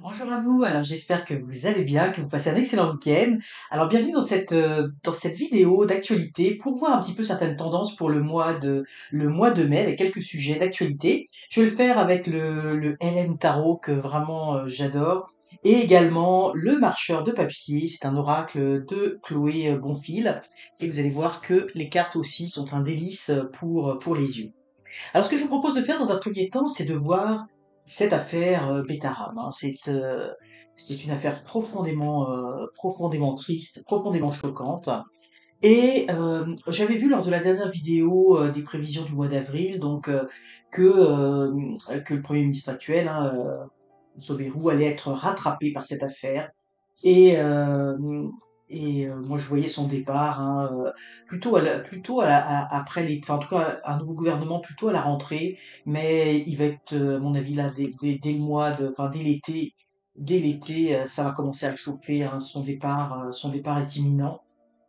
Bonjour à vous, alors j'espère que vous allez bien, que vous passez un excellent week-end. Alors bienvenue dans cette vidéo d'actualité pour voir un petit peu certaines tendances pour le mois de mai avec quelques sujets d'actualité. Je vais le faire avec le LM Tarot que vraiment j'adore et également le marcheur de papier, c'est un oracle de Chloé Bonfil et vous allez voir que les cartes aussi sont un délice pour les yeux. Alors, ce que je vous propose de faire dans un premier temps, c'est de voir cette affaire Betaram, hein. C'est une affaire profondément triste, profondément choquante. Et j'avais vu lors de la dernière vidéo des prévisions du mois d'avril, donc que le Premier ministre actuel, hein, François Bayrou, allait être rattrapé par cette affaire. Et, moi, je voyais son départ, hein, plutôt après enfin, en tout cas, un nouveau gouvernement plutôt à la rentrée, mais il va être, à mon avis, là, dès le mois enfin, dès l'été, ça va commencer à le chauffer, hein, son départ est imminent.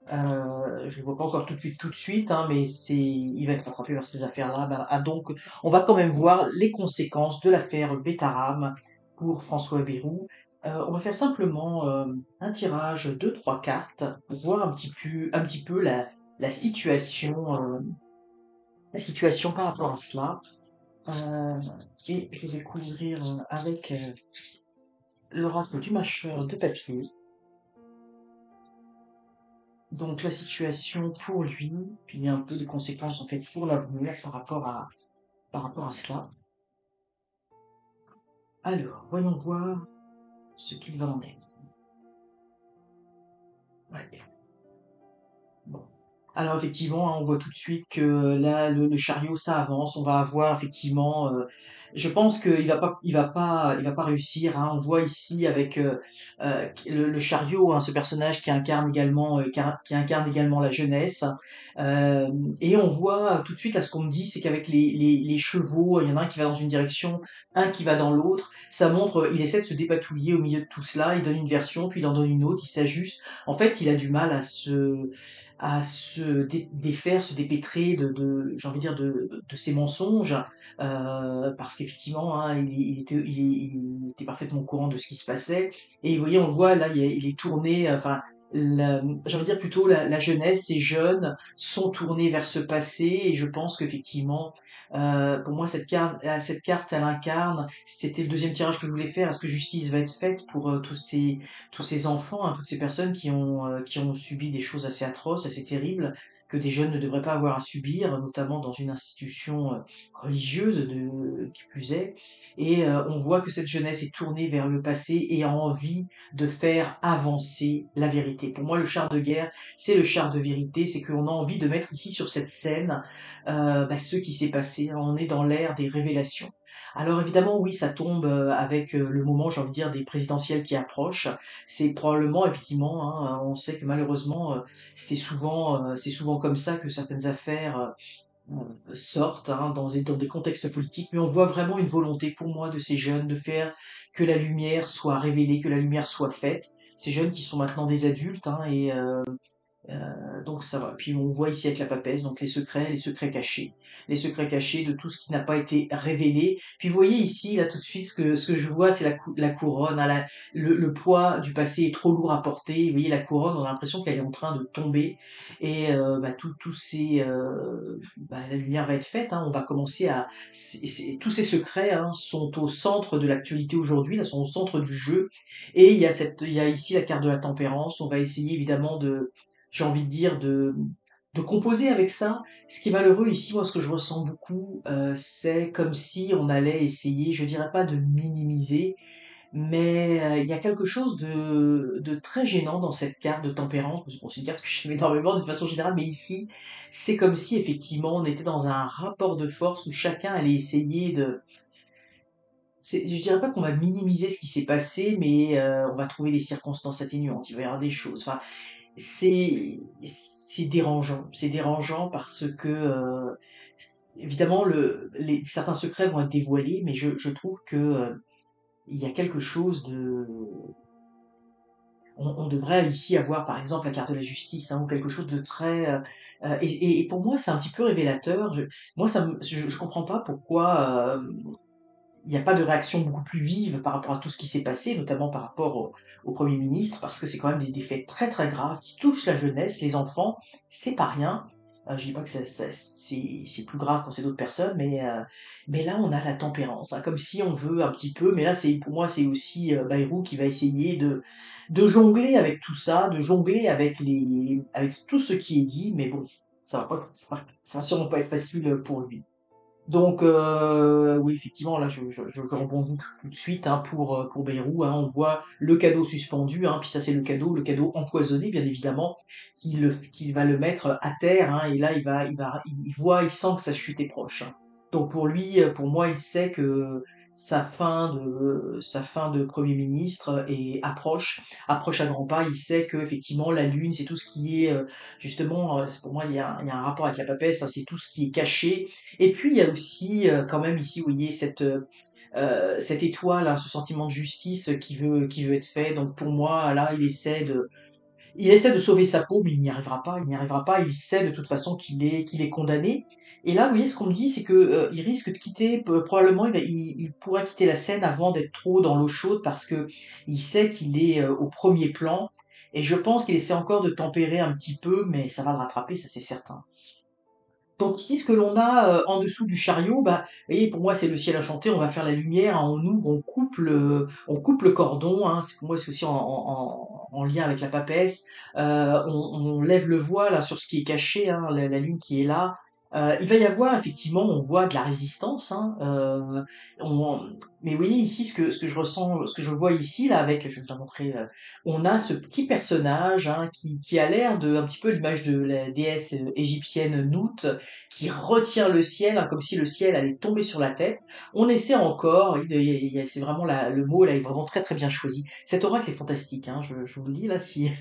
Je le vois pas encore tout de suite, hein, mais il va être rattrapé par ces affaires-là. Donc, on va quand même voir les conséquences de l'affaire Betaram pour François Bayrou. On va faire simplement un tirage de trois cartes pour voir un petit peu la situation par rapport à cela. Euh, et je vais couvrir avec l'oracle du mâcheur de papier. Donc la situation pour lui, puis un peu les conséquences en fait pour l'avenir par rapport à cela. Alors, voyons voir ce qu'il va en être. Ouais. Bon. Alors effectivement, hein, on voit tout de suite que là, le chariot, ça avance. On va avoir effectivement, je pense il va pas réussir, hein. On voit ici avec le chariot, hein, ce personnage qui incarne également, qui incarne également la jeunesse. Euh, et on voit tout de suite, là, ce qu'on me dit, c'est qu'avec les chevaux, il y en a un qui va dans une direction, un qui va dans l'autre. Ça montre, il essaie de se dépatouiller au milieu de tout cela. Il donne une version, puis il en donne une autre. Il s'ajuste. En fait, il a du mal à se défaire, se dépêtrer j'ai envie de dire, de ses mensonges, parce qu'effectivement, hein, il était parfaitement au courant de ce qui se passait. Et vous voyez, on le voit là, il est tourné, enfin, j'ai envie de dire plutôt la jeunesse, ces jeunes sont tournés vers ce passé, et je pense qu'effectivement, pour moi, cette carte, elle incarne, c'était le deuxième tirage que je voulais faire, est-ce que justice va être faite pour tous ces enfants, hein, toutes ces personnes qui ont subi des choses assez atroces, assez terribles, que des jeunes ne devraient pas avoir à subir, notamment dans une institution religieuse qui plus est. Et on voit que cette jeunesse est tournée vers le passé et a envie de faire avancer la vérité. Pour moi, le char de guerre, c'est le char de vérité, c'est qu'on a envie de mettre ici sur cette scène ce qui s'est passé. On est dans l'ère des révélations. Alors évidemment, oui, ça tombe avec le moment, j'ai envie de dire, des présidentielles qui approchent. C'est probablement, effectivement, hein, on sait que malheureusement, c'est souvent comme ça que certaines affaires sortent, hein, dans des contextes politiques, mais on voit vraiment une volonté pour moi de ces jeunes de faire que la lumière soit révélée, que la lumière soit faite. Ces jeunes qui sont maintenant des adultes, hein, donc ça va. Puis on voit ici avec la papesse, donc les secrets cachés de tout ce qui n'a pas été révélé. Puis vous voyez ici, là tout de suite, ce que je vois, c'est la couronne, hein, le poids du passé est trop lourd à porter. Vous voyez la couronne, on a l'impression qu'elle est en train de tomber. Et la lumière va être faite, hein. On va commencer à, tous ces secrets, hein, sont au centre de l'actualité aujourd'hui, là, sont au centre du jeu. Et il y a ici la carte de la tempérance. On va essayer évidemment j'ai envie de dire, de composer avec ça. Ce qui est malheureux ici, moi, ce que je ressens beaucoup, c'est comme si on allait essayer, je dirais pas de minimiser, mais il y a quelque chose de très gênant dans cette carte de tempérance. Bon, c'est une carte que j'aime énormément de façon générale, mais ici, c'est comme si effectivement on était dans un rapport de force où chacun allait essayer je dirais pas qu'on va minimiser ce qui s'est passé, mais on va trouver des circonstances atténuantes. Il va y avoir des choses. Enfin, c'est dérangeant. C'est dérangeant parce que, évidemment, certains secrets vont être dévoilés, mais je trouve que il y a quelque chose de. On devrait ici avoir, par exemple, la carte de la justice, hein, ou quelque chose de très. Et pour moi, c'est un petit peu révélateur. Moi, je comprends pas pourquoi. il n'y a pas de réaction beaucoup plus vive par rapport à tout ce qui s'est passé, notamment par rapport au Premier ministre, parce que c'est quand même des faits très très graves qui touchent la jeunesse, les enfants, c'est pas rien. Je dis pas que c'est plus grave quand c'est d'autres personnes, mais là on a la tempérance, hein, comme si on veut un petit peu, mais là c'est pour moi c'est aussi Bayrou qui va essayer de jongler avec tout ça, de jongler avec avec tout ce qui est dit, mais bon, ça va sûrement pas être facile pour lui. Donc oui, effectivement, là, je rebondis tout de suite hein, pour Bayrou. Hein, on voit le cadeau suspendu, hein, puis ça c'est le cadeau empoisonné, bien évidemment, qui va le mettre à terre. Hein, et là, il sent que sa chute est proche. Hein. Donc pour lui, pour moi, il sait que sa fin de Premier ministre approche à grands pas. Il sait que effectivement la Lune, c'est tout ce qui est justement, pour moi, il y a un rapport avec la papesse. Hein, c'est tout ce qui est caché et puis il y a aussi quand même ici, vous voyez, cette étoile, hein, ce sentiment de justice qui veut être fait. Donc pour moi, là, il essaie de sauver sa peau, mais il n'y arrivera pas. Il n'y arrivera pas. Il sait de toute façon qu'il est condamné. Et là, vous voyez, ce qu'on me dit, c'est que il risque de quitter, probablement, il pourra quitter la scène avant d'être trop dans l'eau chaude parce que il sait qu'il est au premier plan. Et je pense qu'il essaie encore de tempérer un petit peu, mais ça va le rattraper, ça c'est certain. Donc ici, ce que l'on a en dessous du chariot, bah, vous voyez, pour moi, c'est le ciel enchanté. On va faire la lumière, hein, on ouvre, on coupe le cordon. Hein, pour moi, c'est aussi en lien avec la papesse. On lève le voile là, sur ce qui est caché, hein, la lune qui est là. Il va y avoir effectivement, on voit de la résistance. Hein, on- mais vous voyez ici ce que je ressens, ce que je vois ici là avec, je vais vous la montrer. On a ce petit personnage hein, qui a l'air de un petit peu l'image de la déesse égyptienne Nout qui retient le ciel, hein, comme si le ciel allait tomber sur la tête. On essaie encore, c'est vraiment le mot là est vraiment très très bien choisi. Cet oracle est fantastique, hein, je vous le dis là, si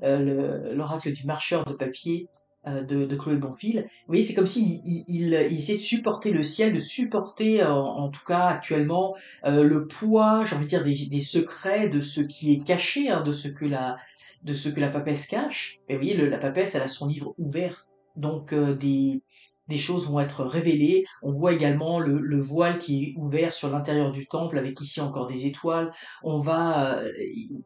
l'oracle du marcheur de papier de Chloé Bonfil. Vous voyez, c'est comme s'il il essayait de supporter le ciel, de supporter en tout cas actuellement le poids, j'ai envie de dire, des secrets, de ce qui est caché, hein, de ce que la papesse cache. Et vous voyez, la papesse, elle a son livre ouvert. Donc des choses vont être révélées. On voit également le voile qui est ouvert sur l'intérieur du temple, avec ici encore des étoiles.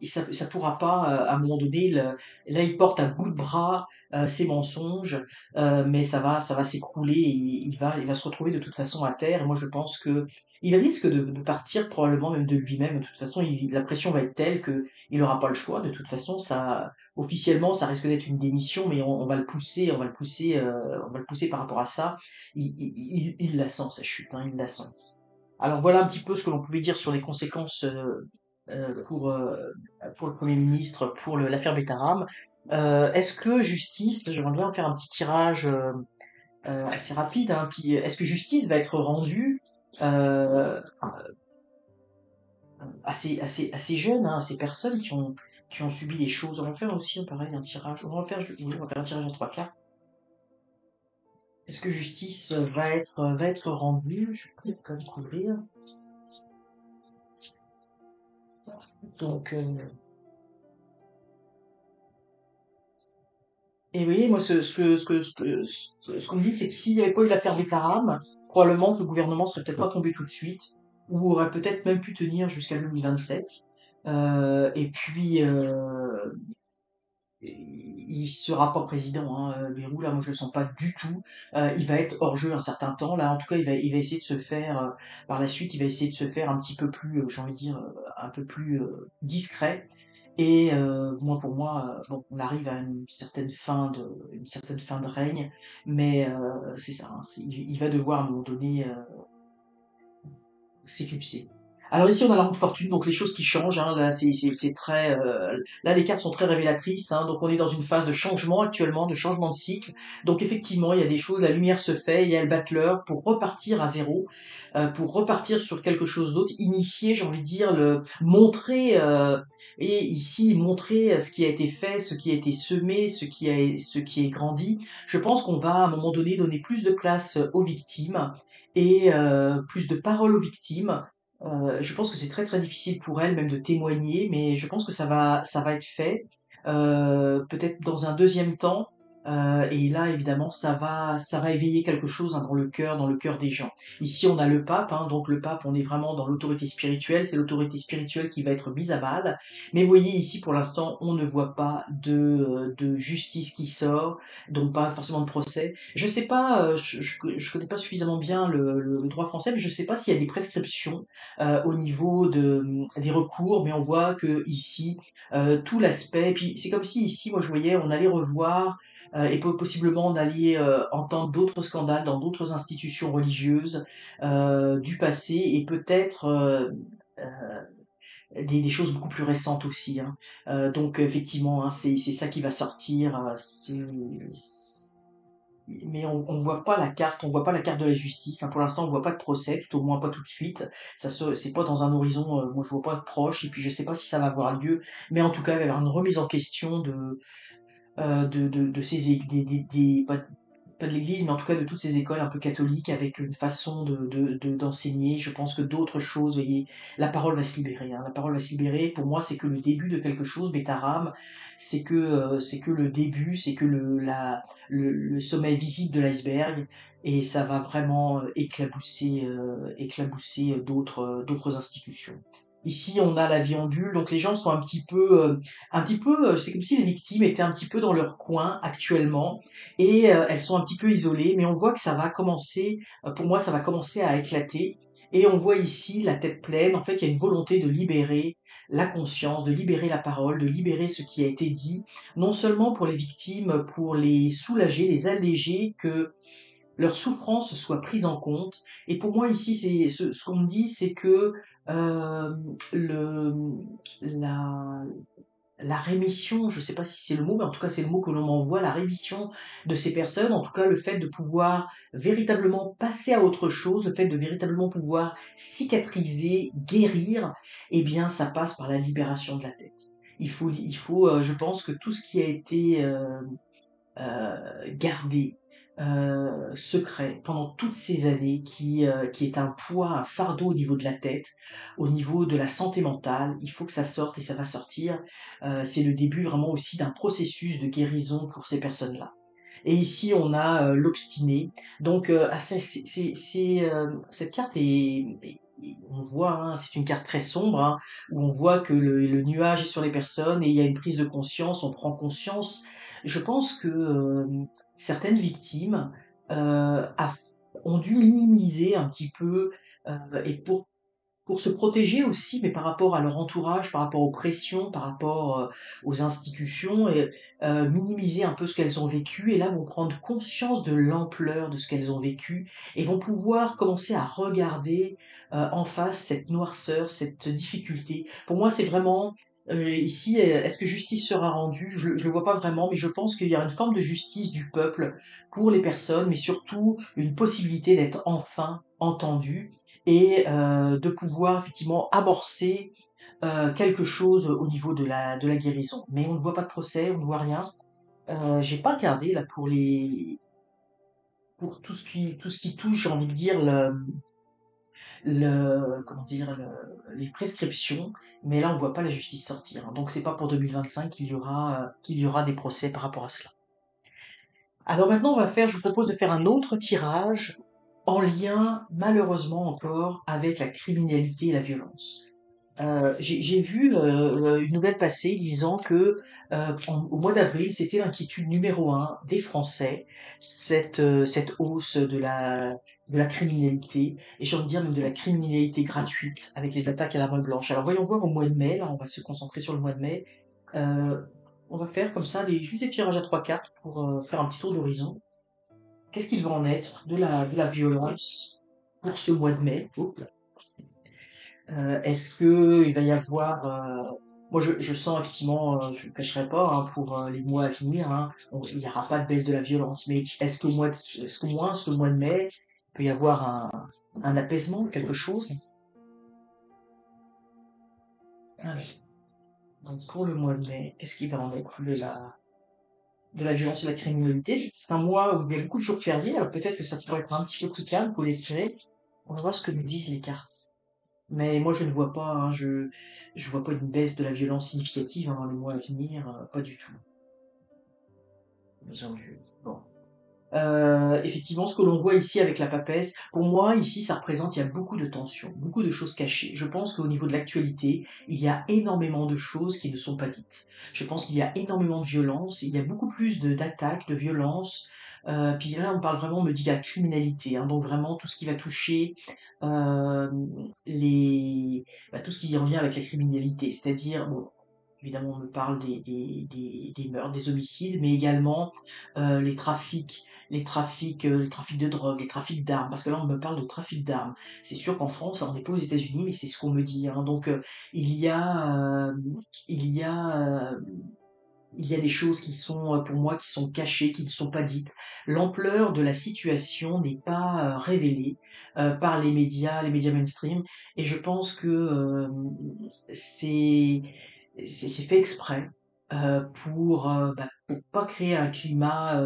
Ça pourra pas, à un moment donné, là il porte à bout de bras ses mensonges, mais ça va s'écrouler et il va se retrouver de toute façon à terre. Et moi je pense que il risque de partir probablement même de lui-même. De toute façon, la pression va être telle que il n'aura pas le choix. De toute façon, ça, officiellement, ça risque d'être une démission, mais on va le pousser, on va le pousser par rapport à ça. Il la sent, sa chute, hein, il la sent. Alors voilà un petit peu ce que l'on pouvait dire sur les conséquences pour le Premier ministre, pour l'affaire Betaram. Est-ce que justice, j'aimerais bien faire un petit tirage assez rapide, hein, est-ce que justice va être rendue euh, à ces jeunes, hein, à ces personnes qui ont subi les choses. On va faire aussi, pareil, un tirage. Oui, on va faire un tirage en trois quarts. Est-ce que justice va être rendue? Je vais quand même couvrir. Donc, et vous voyez, moi, ce qu'on me dit, c'est que s'il n'y avait pas eu l'affaire des Taram, probablement que le gouvernement serait peut-être pas tombé tout de suite, ou aurait peut-être même pu tenir jusqu'à 2027. Et puis, il sera pas président, hein, Bayrou, là, moi je le sens pas du tout. Il va être hors jeu un certain temps, là, en tout cas, il va essayer de se faire, par la suite, il va essayer de se faire un petit peu plus, j'ai envie de dire, un peu plus discret. Et moi, pour moi, bon, on arrive à une certaine fin de règne, mais c'est ça, hein, il va devoir à un moment donné s'éclipser. Alors ici, on a la roue de fortune, donc les choses qui changent. Hein, là, c'est très, là, les cartes sont très révélatrices. Hein, donc on est dans une phase de changement actuellement, de changement de cycle. Donc effectivement, il y a des choses, la lumière se fait, il y a le battleur pour repartir à zéro, pour repartir sur quelque chose d'autre, initier, j'ai envie de dire, montrer. Et ici, montrer ce qui a été fait, ce qui a été semé, ce qui est grandi. Je pense qu'on va à un moment donné donner plus de place aux victimes et plus de parole aux victimes. Je pense que c'est très très difficile pour elles même de témoigner, mais je pense que ça va être fait. Peut-être dans un deuxième temps. Et là, évidemment, ça va éveiller quelque chose, hein, dans le cœur des gens. Ici, on a le pape, hein, donc le pape, on est vraiment dans l'autorité spirituelle. C'est l'autorité spirituelle qui va être mise à mal. Mais vous voyez, ici, pour l'instant, on ne voit pas de justice qui sort, donc pas forcément de procès. Je sais pas, je connais pas suffisamment bien le droit français, mais je sais pas s'il y a des prescriptions au niveau des recours. Mais on voit que ici, tout l'aspect, puis c'est comme si ici, moi, je voyais, on allait revoir et possiblement d'aller entendre d'autres scandales dans d'autres institutions religieuses du passé et peut-être des choses beaucoup plus récentes aussi, hein. Donc effectivement, hein, c'est ça qui va sortir. Mais on voit pas la carte, on voit pas la carte de la justice, hein. Pour l'instant, on voit pas de procès, tout au moins pas tout de suite. C'est pas dans un horizon, moi je vois pas proche, et puis je sais pas si ça va avoir lieu, mais en tout cas, il va y avoir une remise en question de ces pas de l'église, mais en tout cas de toutes ces écoles un peu catholiques avec une façon d'enseigner. Je pense que d'autres choses, vous voyez, la parole va se libérer, hein. La parole va se libérer. Pour moi, c'est que le début de quelque chose, Betaram, c'est que le début, c'est que le sommet visible de l'iceberg, et ça va vraiment éclabousser d'autres institutions. Ici, on a la vie en bulle, donc les gens sont un petit peu, c'est comme si les victimes étaient un petit peu dans leur coin actuellement, et elles sont un petit peu isolées, mais on voit que ça va commencer, pour moi, ça va commencer à éclater. Et on voit ici la tête pleine. En fait, il y a une volonté de libérer la conscience, de libérer la parole, de libérer ce qui a été dit, non seulement pour les victimes, pour les soulager, les alléger, que leur souffrance soit prise en compte. Et pour moi ici, c'est ce qu'on me dit, c'est que euh, le, la, la rémission, je ne sais pas si c'est le mot, mais en tout cas c'est le mot que l'on m'envoie, la rémission de ces personnes, en tout cas le fait de pouvoir véritablement passer à autre chose, le fait de véritablement pouvoir cicatriser, guérir, eh bien ça passe par la libération de la tête. Je pense que tout ce qui a été gardé secret pendant toutes ces années, qui est un poids, un fardeau au niveau de la tête, au niveau de la santé mentale. Il faut que ça sorte, et ça va sortir. C'est le début vraiment aussi d'un processus de guérison pour ces personnes-là. Et ici, on a l'obstiné. Donc, cette carte on voit, hein, c'est une carte très sombre, hein, où on voit que le nuage est sur les personnes et il y a une prise de conscience, on prend conscience. Je pense que certaines victimes ont dû minimiser un petit peu, et pour se protéger aussi, mais par rapport à leur entourage, par rapport aux pressions, par rapport aux institutions, et minimiser un peu ce qu'elles ont vécu, et là vont prendre conscience de l'ampleur de ce qu'elles ont vécu, et vont pouvoir commencer à regarder en face cette noirceur, cette difficulté. Pour moi, c'est vraiment ici, est-ce que justice sera rendue? Je le vois pas vraiment, mais je pense qu'il y a une forme de justice du peuple pour les personnes, mais surtout une possibilité d'être enfin entendu, et de pouvoir effectivement amorcer quelque chose au niveau de la guérison. Mais on ne voit pas de procès, on ne voit rien. J'ai pas regardé là pour tout ce qui touche, j'ai envie de dire comment dire les prescriptions, mais là on voit pas la justice sortir, hein. Donc c'est pas pour 2025 qu'il y aura des procès par rapport à cela. Alors maintenant je vous propose de faire un autre tirage en lien malheureusement encore avec la criminalité et la violence. J'ai vu une nouvelle passer disant que au mois d'avril, c'était l'inquiétude numéro un des Français, cette hausse de la criminalité, et j'ai envie de dire même de la criminalité gratuite avec les attaques à l'arme blanche. Alors voyons voir au mois de mai, là on va se concentrer sur le mois de mai. Euh, on va faire comme ça juste des tirages à trois cartes pour faire un petit tour d'horizon. Qu'est-ce qu'il va en être de la violence pour ce mois de mai? Est-ce que il va y avoir moi je sens effectivement, je ne cacherai pas, hein, pour les mois à venir, hein, il n'y aura pas de baisse de la violence, mais est-ce qu'au moins ce mois de mai, il peut y avoir un apaisement, quelque chose? Alors, donc pour le mois de mai, qu'est-ce qui va en être de la violence et de la criminalité? C'est un mois où il y a beaucoup de jours fériés, alors peut-être que ça pourrait être un petit peu plus calme, faut l'espérer. On va voir ce que nous disent les cartes. Mais moi, je ne vois pas, hein, je vois pas une baisse de la violence significative, hein, dans les mois à venir, pas du tout. Maison Dieu. Bon. Effectivement, ce que l'on voit ici avec la papesse, pour moi, ici, ça représente, il y a beaucoup de tensions, beaucoup de choses cachées. Je pense qu'au niveau de l'actualité, il y a énormément de choses qui ne sont pas dites. Je pense qu'il y a énormément de violence, il y a beaucoup plus d'attaques, de violences. Puis là, on parle vraiment, on me dit, de la criminalité, hein, donc vraiment tout ce qui va toucher euh, les, tout ce qui est en lien avec la criminalité, c'est-à-dire, bon, évidemment, on me parle des meurtres, des homicides, mais également les trafics de drogue, les trafics d'armes, parce que là, on me parle de trafic d'armes. C'est sûr qu'en France, on n'est pas aux États-Unis, mais c'est ce qu'on me dit, hein. Donc, il y a, il y a, il y a des choses qui sont, pour moi, qui sont cachées, qui ne sont pas dites. L'ampleur de la situation n'est pas révélée par les médias mainstream, et je pense que c'est c'est fait exprès pour pas créer un climat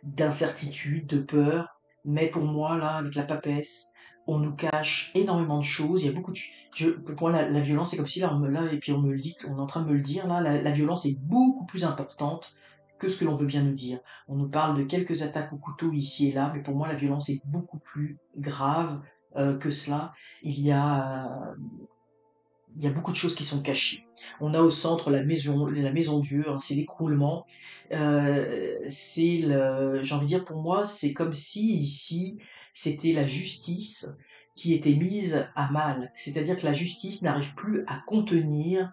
d'incertitude, de peur. Mais pour moi, là, avec la papesse, on nous cache énormément de choses. Il y a beaucoup de... pour moi, la violence, c'est comme si là, et puis on me le dit, on est en train de me le dire, là, la violence est beaucoup plus importante que ce que l'on veut bien nous dire. On nous parle de quelques attaques au couteau ici et là, mais pour moi, la violence est beaucoup plus grave que cela. Il y a, euh, il y a beaucoup de choses qui sont cachées. On a au centre la maison Dieu, hein, c'est l'écroulement. J'ai envie de dire, pour moi, c'est comme si ici, c'était la justice qui était mise à mal. C'est-à-dire que la justice n'arrive plus à contenir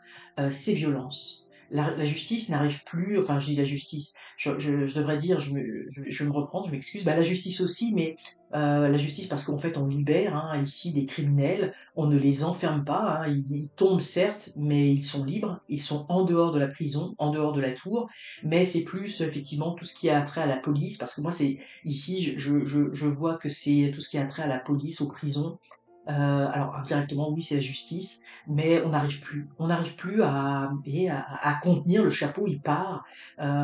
ces violences. La justice n'arrive plus, enfin je dis la justice, je devrais dire, je vais me reprendre, je m'excuse, bah, la justice aussi, mais la justice parce qu'en fait on libère hein, ici des criminels, on ne les enferme pas, hein, ils tombent certes, mais ils sont libres, ils sont en dehors de la prison, en dehors de la tour, mais c'est plus effectivement tout ce qui a trait à la police, parce que moi c'est ici je vois que c'est tout ce qui a trait à la police, aux prisons. Alors indirectement oui c'est la justice, mais on n'arrive plus à contenir le chapeau, il part.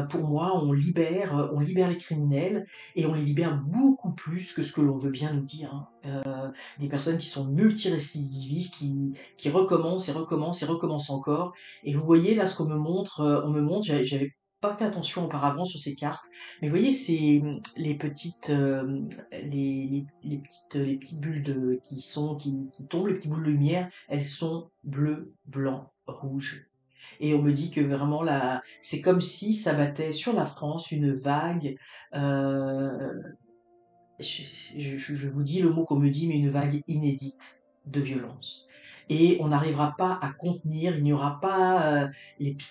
Pour moi on libère les criminels et on les libère beaucoup plus que ce que l'on veut bien nous dire, hein. Des personnes qui sont multirécidivistes, qui recommencent et recommencent et recommencent encore. Et vous voyez là ce qu'on me montre, j'avais pas fait attention auparavant sur ces cartes, mais vous voyez c'est les petites, les petites bulles qui tombent, les petites boules de lumière, elles sont bleues, blancs, rouges. Et on me dit que vraiment là, c'est comme si ça battait sur la France une vague euh, je, je vous dis le mot qu'on me dit, mais une vague inédite de violence. Et on n'arrivera pas à contenir, il n'y aura pas,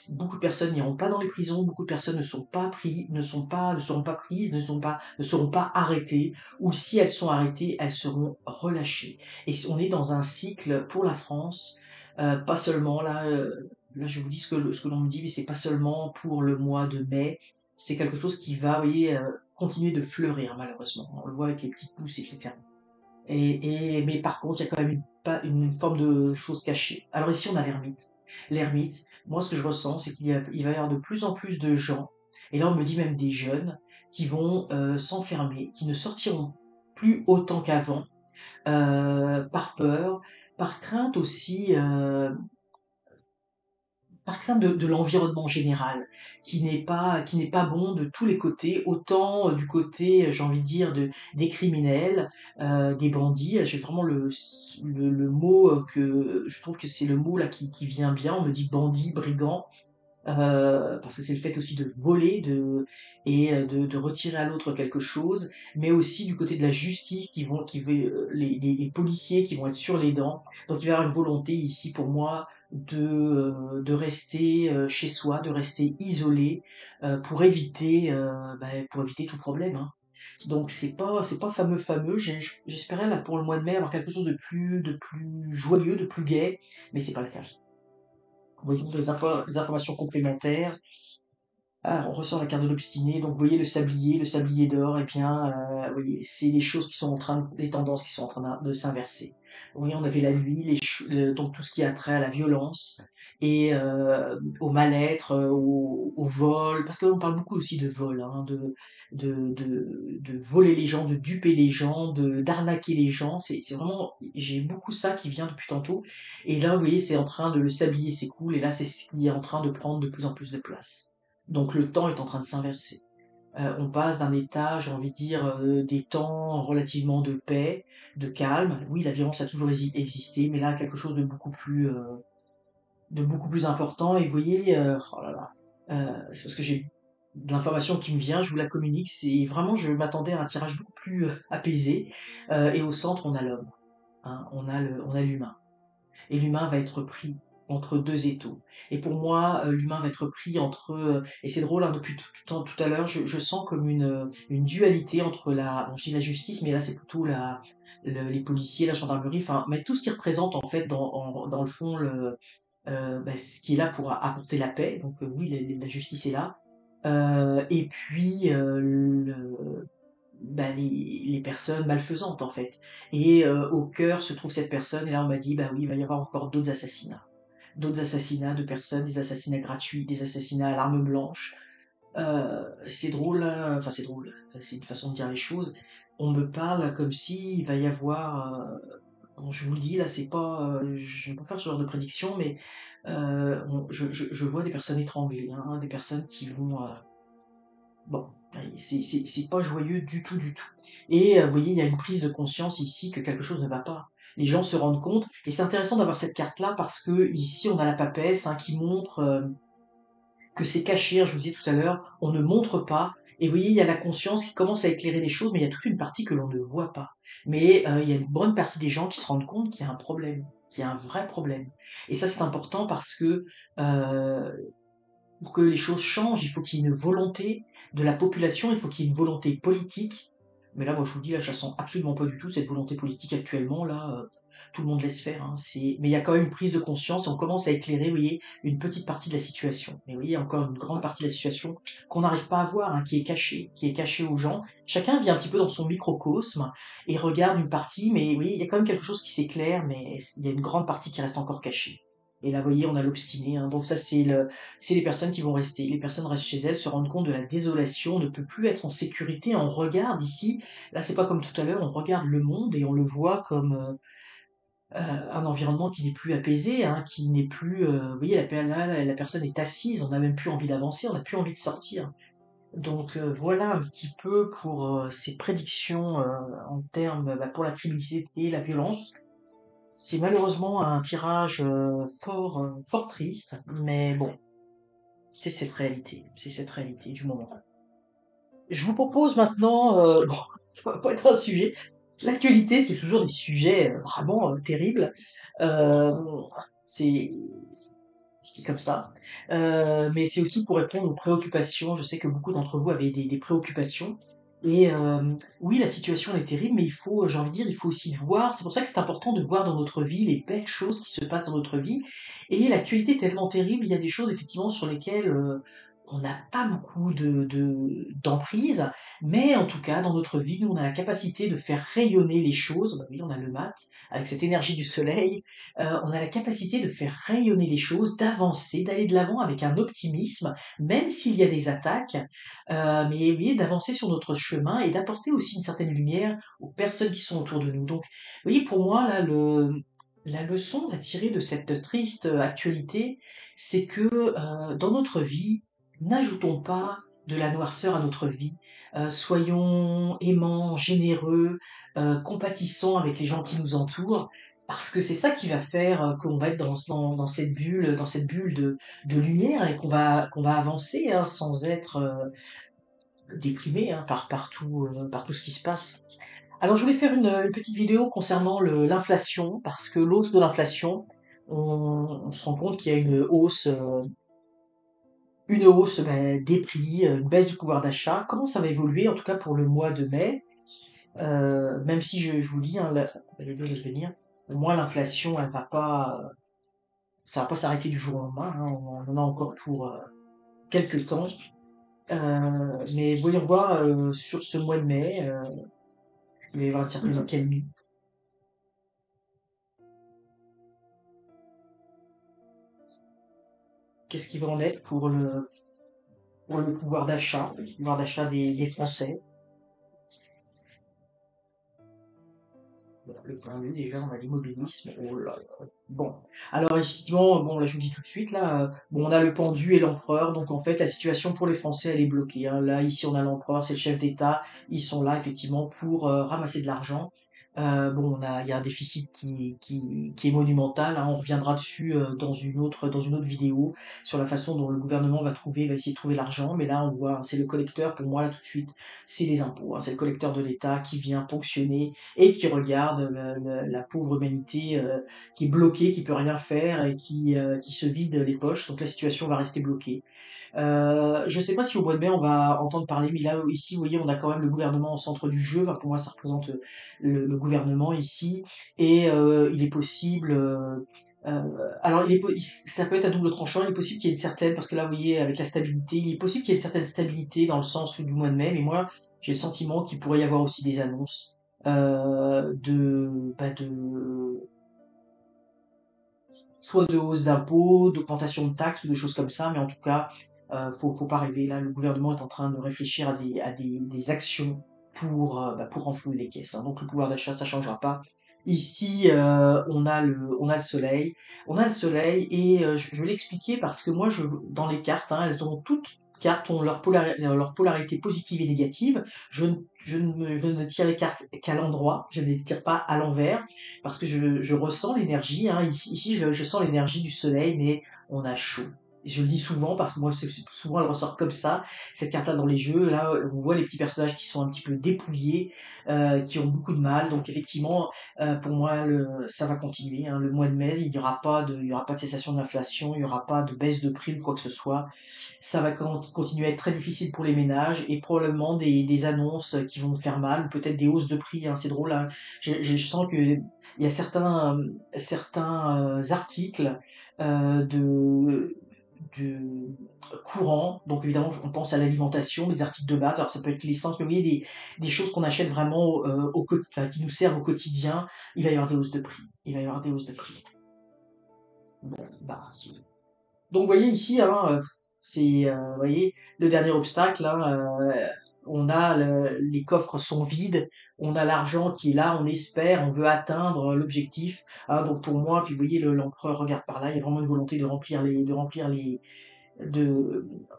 beaucoup de personnes n'iront pas dans les prisons, beaucoup de personnes ne sont pas pris, ne seront pas prises, ne seront pas arrêtées, ou si elles sont arrêtées, elles seront relâchées. Et on est dans un cycle pour la France, pas seulement là, là je vous dis ce que l'on me dit, mais c'est pas seulement pour le mois de mai, c'est quelque chose qui va, vous voyez, continuer de fleurir malheureusement. On le voit avec les petites pousses, etc. Mais par contre, il y a quand même une forme de chose cachée. Alors ici, on a l'ermite. L'ermite, moi, ce que je ressens, c'est il va y avoir de plus en plus de gens, et là, on me dit même des jeunes, qui vont s'enfermer, qui ne sortiront plus autant qu'avant, par peur, par crainte aussi, par crainte de l'environnement général, qui n'est pas bon de tous les côtés, autant du côté, j'ai envie de dire, des criminels, des bandits. J'ai vraiment le mot que je trouve que c'est le mot là qui vient bien. On me dit bandit, brigand, parce que c'est le fait aussi de voler de retirer à l'autre quelque chose, mais aussi du côté de la justice les policiers qui vont être sur les dents. Donc il va y avoir une volonté ici pour moi de rester chez soi, de rester isolé pour éviter tout problème, hein. Donc c'est pas fameux. J'espérais là pour le mois de mai avoir quelque chose de plus joyeux, de plus gai, mais c'est pas le cas. Voyons les informations complémentaires. Ah, on ressort la carte de l'obstiné, donc vous voyez le sablier d'or, et bien, vous voyez, c'est les choses qui sont les tendances qui sont en train de s'inverser. Vous voyez, on avait la nuit, donc tout ce qui a trait à la violence et au mal-être, au vol, parce qu'on parle beaucoup aussi de vol, hein, de voler les gens, de duper les gens, d'arnaquer les gens. C'est vraiment, j'ai beaucoup ça qui vient depuis tantôt. Et là, vous voyez, le sablier s'écoule, et là, c'est ce qui est en train de prendre de plus en plus de place. Donc le temps est en train de s'inverser. On passe d'un état, j'ai envie de dire, des temps relativement de paix, de calme. Oui, la violence a toujours existé, mais là, quelque chose de beaucoup plus important. Et vous voyez, oh là là, c'est parce que j'ai de l'information qui me vient, je vous la communique. C'est vraiment, je m'attendais à un tirage beaucoup plus apaisé. Et au centre, on a l'homme, hein, on a l'humain. Et l'humain va être pris entre deux étaux. Et pour moi, l'humain va être pris entre... et c'est drôle, hein, depuis tout à l'heure, je sens comme une dualité entre la... Bon, je dis la justice, mais là c'est plutôt les policiers, la gendarmerie, enfin, mais tout ce qui représente en fait dans le fond bah, ce qui est là pour apporter la paix. Donc oui, la justice est là. Et puis bah, les personnes malfaisantes en fait. Et au cœur se trouve cette personne. Et là on m'a dit bah oui, il va y avoir encore d'autres assassinats de personnes, des assassinats gratuits, des assassinats à l'arme blanche. C'est drôle, hein, enfin c'est drôle, c'est une façon de dire les choses. On me parle comme si il va y avoir, bon, je vous le dis là, c'est pas, je vais pas faire ce genre de prédiction, mais je vois des personnes étranglées, hein, des personnes qui vont, bon, c'est pas joyeux du tout, du tout. Et vous voyez, il y a une prise de conscience ici que quelque chose ne va pas. Les gens se rendent compte, et c'est intéressant d'avoir cette carte-là parce que ici on a la papesse, hein, qui montre que c'est caché, hein, je vous disais tout à l'heure, on ne montre pas. Et vous voyez, il y a la conscience qui commence à éclairer les choses, mais il y a toute une partie que l'on ne voit pas. Mais il y a une bonne partie des gens qui se rendent compte qu'il y a un problème, qu'il y a un vrai problème. Et ça, c'est important parce que euh, pour que les choses changent, il faut qu'il y ait une volonté de la population, il faut qu'il y ait une volonté politique. Mais là, moi, je vous dis, là, je la sens absolument pas du tout, cette volonté politique actuellement. Là, tout le monde laisse faire, hein. Mais il y a quand même une prise de conscience et on commence à éclairer, vous voyez, une petite partie de la situation. Mais vous voyez, encore une grande partie de la situation qu'on n'arrive pas à voir, hein, qui est cachée aux gens. Chacun vit un petit peu dans son microcosme et regarde une partie, mais vous voyez, il y a quand même quelque chose qui s'éclaire, mais il y a une grande partie qui reste encore cachée. Et là, vous voyez, on a l'obstiné, hein. Donc ça, c'est les personnes qui vont rester. Les personnes restent chez elles, se rendent compte de la désolation, ne peut plus être en sécurité. On regarde ici, là c'est pas comme tout à l'heure, on regarde le monde et on le voit comme un environnement qui n'est plus apaisé, hein, qui n'est plus... vous voyez, la personne est assise, on n'a même plus envie d'avancer, on n'a plus envie de sortir. Donc voilà un petit peu pour ces prédictions en termes bah, pour la criminalité et la violence. C'est malheureusement un tirage fort triste, mais bon, c'est cette réalité du moment. Je vous propose maintenant, bon, ça va pas être un sujet. L'actualité, c'est toujours des sujets vraiment terribles. Euh, c'est c'est comme ça. Mais c'est aussi pour répondre aux préoccupations. Je sais que beaucoup d'entre vous avaient des préoccupations. Et oui, la situation elle est terrible, mais il faut, j'ai envie de dire, il faut aussi voir. C'est pour ça que c'est important de voir dans notre vie les belles choses qui se passent dans notre vie. Et l'actualité est tellement terrible, il y a des choses effectivement sur lesquelles on n'a pas beaucoup d'emprise, mais en tout cas, dans notre vie, nous, on a la capacité de faire rayonner les choses. Bah oui, on a le mat, avec cette énergie du soleil, on a la capacité de faire rayonner les choses, d'avancer, d'aller de l'avant avec un optimisme, même s'il y a des attaques, mais oui, d'avancer sur notre chemin et d'apporter aussi une certaine lumière aux personnes qui sont autour de nous. Donc, vous voyez, pour moi, là, la leçon à tirer de cette triste actualité, c'est que dans notre vie, n'ajoutons pas de la noirceur à notre vie. Soyons aimants, généreux, compatissants avec les gens qui nous entourent, parce que c'est ça qui va faire qu'on va être dans cette bulle de lumière et qu'on va avancer, hein, sans être déprimé, hein, par tout ce qui se passe. Alors je voulais faire une petite vidéo concernant l'inflation, parce que l'hausse de l'inflation, on se rend compte qu'il y a une hausse des prix, une baisse du pouvoir d'achat. Comment ça va évoluer, en tout cas pour le mois de mai? Même si je vous dis, hein, les deux, je vais venir, moi l'inflation, ça va pas s'arrêter du jour au lendemain, hein, on en a encore pour quelques temps. Mais voyons voir sur ce mois de mai, il va y avoir un certain calme. Qu'est-ce qui va en être pour le pouvoir d'achat des Français? Voilà, le point de vue, déjà, on a l'immobilisme. Oh là là. Bon. Alors, effectivement, bon, là, je vous dis tout de suite, là, bon, on a le pendu et l'empereur. Donc, en fait, la situation pour les Français, elle est bloquée, hein. Là, ici, on a l'empereur, c'est le chef d'État. Ils sont là, effectivement, pour ramasser de l'argent. Bon, il y a un déficit qui est monumental, hein. On reviendra dessus dans une autre vidéo sur la façon dont le gouvernement va essayer de trouver l'argent. Mais là, on voit, hein, c'est le collecteur, pour moi, là, tout de suite, c'est les impôts, hein. C'est le collecteur de l'État qui vient ponctionner et qui regarde la pauvre humanité qui est bloquée, qui peut rien faire et qui se vide les poches. Donc la situation va rester bloquée. Je ne sais pas si au mois de mai on va entendre parler, mais là ici, vous voyez, on a quand même le gouvernement au centre du jeu. Enfin, pour moi, ça représente le gouvernement ici, et il est possible. Euh, alors, ça peut être à double tranchant. Il est possible qu'il y ait une certaine, parce que là, vous voyez, avec la stabilité, il est possible qu'il y ait une certaine stabilité dans le sens du mois de mai. Mais moi, j'ai le sentiment qu'il pourrait y avoir aussi des annonces de soit de hausse d'impôts, d'augmentation de taxes ou de choses comme ça, mais en tout cas, faut pas rêver. Là, le gouvernement est en train de réfléchir à des actions pour renflouer les caisses, hein. Donc le pouvoir d'achat, ça changera pas. Ici, on a le soleil, et je vais l'expliquer parce que moi, dans les cartes, hein, elles ont toutes cartes ont leur polarité positive et négative. Je ne tire les cartes qu'à l'endroit, je ne les tire pas à l'envers parce que je ressens l'énergie, hein. Ici je sens l'énergie du soleil, mais on a chaud. Et je le dis souvent parce que moi, souvent elle ressort comme ça, cette carte-là dans les jeux. Là, on voit les petits personnages qui sont un petit peu dépouillés, qui ont beaucoup de mal. Donc effectivement, pour moi, ça va continuer, hein. Le mois de mai, il y aura pas de cessation de l'inflation, il y aura pas de baisse de prix ou quoi que ce soit. Ça va continuer à être très difficile pour les ménages et probablement des annonces qui vont faire mal, ou peut-être des hausses de prix, hein. C'est drôle, hein. Je sens que il y a certains articles de courants, donc évidemment on pense à l'alimentation, des articles de base, alors ça peut être l'essence, mais vous voyez des choses qu'on achète vraiment enfin, qui nous servent au quotidien, il va y avoir des hausses de prix. Il va y avoir des hausses de prix. Bon, bah, donc vous voyez ici, hein, vous voyez, le dernier obstacle, hein, on a les coffres sont vides, on a l'argent qui est là, on espère, on veut atteindre l'objectif, hein. Donc pour moi, puis vous voyez, l'empereur regarde par là, il y a vraiment une volonté de,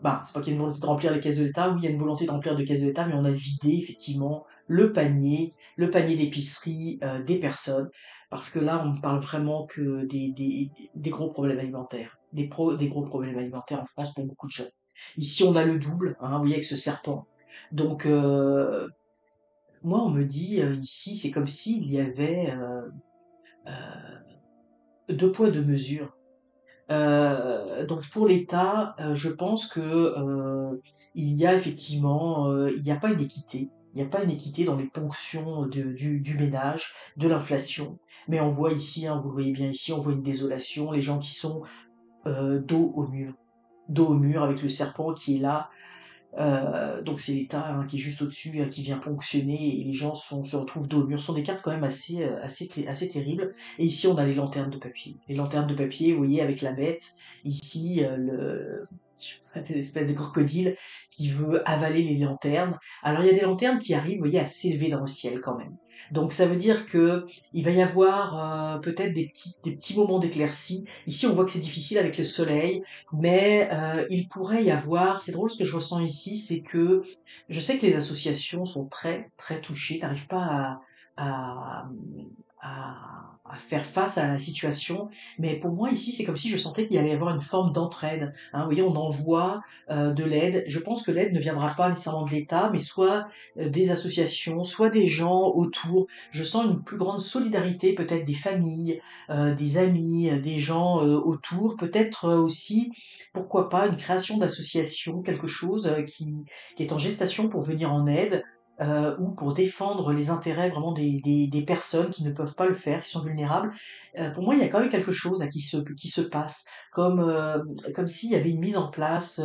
bah, c'est pas qu'il y a une volonté de remplir les caisses de l'État, oui, il y a une volonté de remplir des caisses de l'État, mais on a vidé effectivement le panier d'épicerie des personnes, parce que là, on parle vraiment que des gros problèmes alimentaires, des gros problèmes alimentaires en France pour beaucoup de gens. Ici, on a le double, hein, vous voyez, avec ce serpent. Donc, moi, on me dit, ici, c'est comme s'il y avait deux poids, deux mesures. Donc pour l'État, je pense que il y a effectivement, il n'y a pas une équité. Il n'y a pas une équité dans les ponctions du ménage, de l'inflation. Mais on voit ici, hein, vous le voyez bien ici, on voit une désolation, les gens qui sont dos au mur avec le serpent qui est là. Donc c'est l'État, hein, qui est juste au-dessus, qui vient ponctionner et les gens se retrouvent dos au mur. Ce sont des cartes quand même assez terribles. Et ici on a les lanternes de papier. Les lanternes de papier, vous voyez, avec la bête. Ici, une espèce de crocodile qui veut avaler les lanternes. Alors il y a des lanternes qui arrivent, vous voyez, à s'élever dans le ciel quand même. Donc ça veut dire que il va y avoir peut-être des petits moments d'éclaircie. Ici on voit que c'est difficile avec le soleil, mais il pourrait y avoir, c'est drôle ce que je ressens ici, c'est que je sais que les associations sont très très touchées, n'arrivent pas à, à faire face à la situation, mais pour moi ici c'est comme si je sentais qu'il allait y avoir une forme d'entraide, hein. Vous voyez, on envoie de l'aide. Je pense que l'aide ne viendra pas nécessairement de l'État, mais soit des associations, soit des gens autour. Je sens une plus grande solidarité, peut-être des familles, des amis, des gens autour, peut-être aussi pourquoi pas une création d'association, quelque chose qui est en gestation pour venir en aide, ou pour défendre les intérêts vraiment des personnes qui ne peuvent pas le faire, qui sont vulnérables. Pour moi, il y a quand même quelque chose là, qui se passe, comme s'il y avait une mise en place.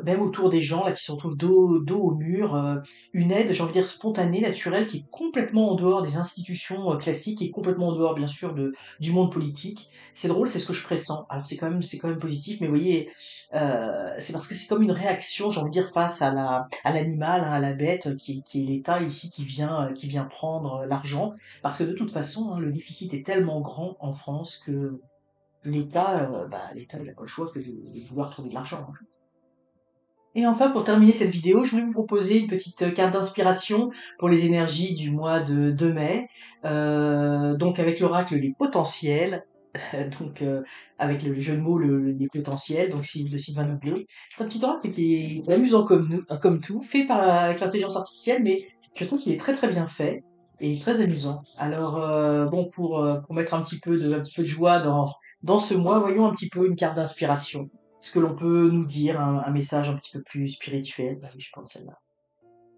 même autour des gens là qui se retrouvent dos au mur, une aide, j'ai envie de dire spontanée, naturelle, qui est complètement en dehors des institutions classiques et complètement en dehors bien sûr du monde politique. C'est drôle, c'est ce que je pressens. Alors c'est quand même positif, mais vous voyez, c'est parce que c'est comme une réaction, j'ai envie de dire, face à l'animal, hein, à la bête, qui est l'État ici qui vient prendre l'argent. Parce que de toute façon, hein, le déficit est tellement grand en France que l'État, il a pas le choix que de vouloir trouver de l'argent, hein. Et enfin, pour terminer cette vidéo, je voulais vous proposer une petite carte d'inspiration pour les énergies du mois de mai. Donc avec l'oracle les potentiels, donc avec le jeu de mots les potentiels, donc de Sylvain Doublé. C'est un petit oracle qui est amusant comme tout, fait avec l'intelligence artificielle, mais je trouve qu'il est très très bien fait et très amusant. Alors bon, pour mettre un petit peu de joie dans ce mois, voyons un petit peu une carte d'inspiration. Ce que l'on peut nous dire, un message un petit peu plus spirituel. Bah oui, je pense celle-là.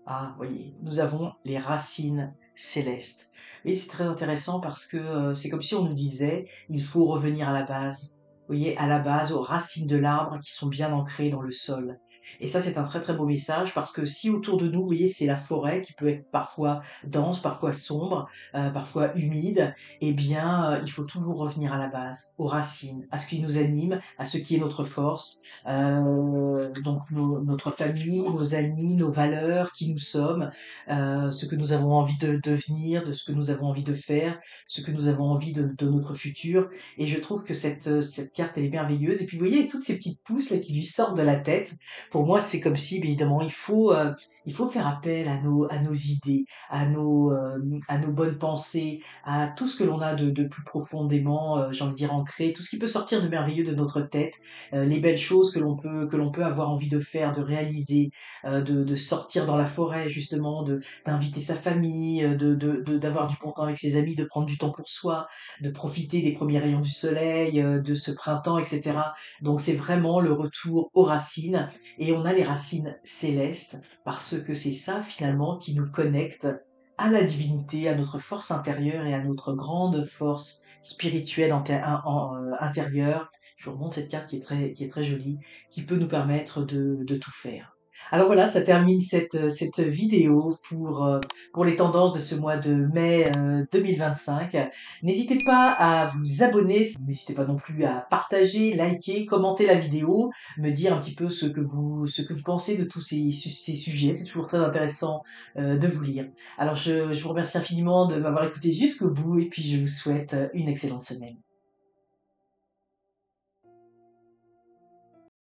Ah, voyez, nous avons les racines célestes. Et c'est très intéressant parce que c'est comme si on nous disait, il faut revenir à la base. Vous voyez, à la base, aux racines de l'arbre qui sont bien ancrées dans le sol. Et ça, c'est un très très beau message parce que si autour de nous, vous voyez, c'est la forêt qui peut être parfois dense, parfois sombre, parfois humide, eh bien, il faut toujours revenir à la base, aux racines, à ce qui nous anime, à ce qui est notre force, donc notre famille, nos amis, nos valeurs, qui nous sommes, ce que nous avons envie de devenir, de ce que nous avons envie de faire, ce que nous avons envie de notre futur. Et je trouve que cette carte, elle est merveilleuse. Et puis, vous voyez, toutes ces petites pousses là qui lui sortent de la tête, pour moi, c'est comme si, bien évidemment, il faut faire appel à nos idées, à nos bonnes pensées, à tout ce que l'on a de plus profondément, j'ai envie de dire, ancré, tout ce qui peut sortir de merveilleux de notre tête, les belles choses que l'on peut avoir envie de faire, de réaliser, de sortir dans la forêt justement, de d'inviter sa famille, d'avoir du bon temps avec ses amis, de prendre du temps pour soi, de profiter des premiers rayons du soleil, de ce printemps, etc. Donc c'est vraiment le retour aux racines et on a les racines célestes parce que c'est ça finalement qui nous connecte à la divinité, à notre force intérieure et à notre grande force spirituelle intérieure. Je vous remonte cette carte qui est très jolie, qui peut nous permettre de tout faire. Alors voilà, ça termine cette vidéo pour les tendances de ce mois de mai 2025. N'hésitez pas à vous abonner, n'hésitez pas non plus à partager, liker, commenter la vidéo, me dire un petit peu ce que vous pensez de tous ces sujets. C'est toujours très intéressant de vous lire. Alors je vous remercie infiniment de m'avoir écouté jusqu'au bout et puis je vous souhaite une excellente semaine.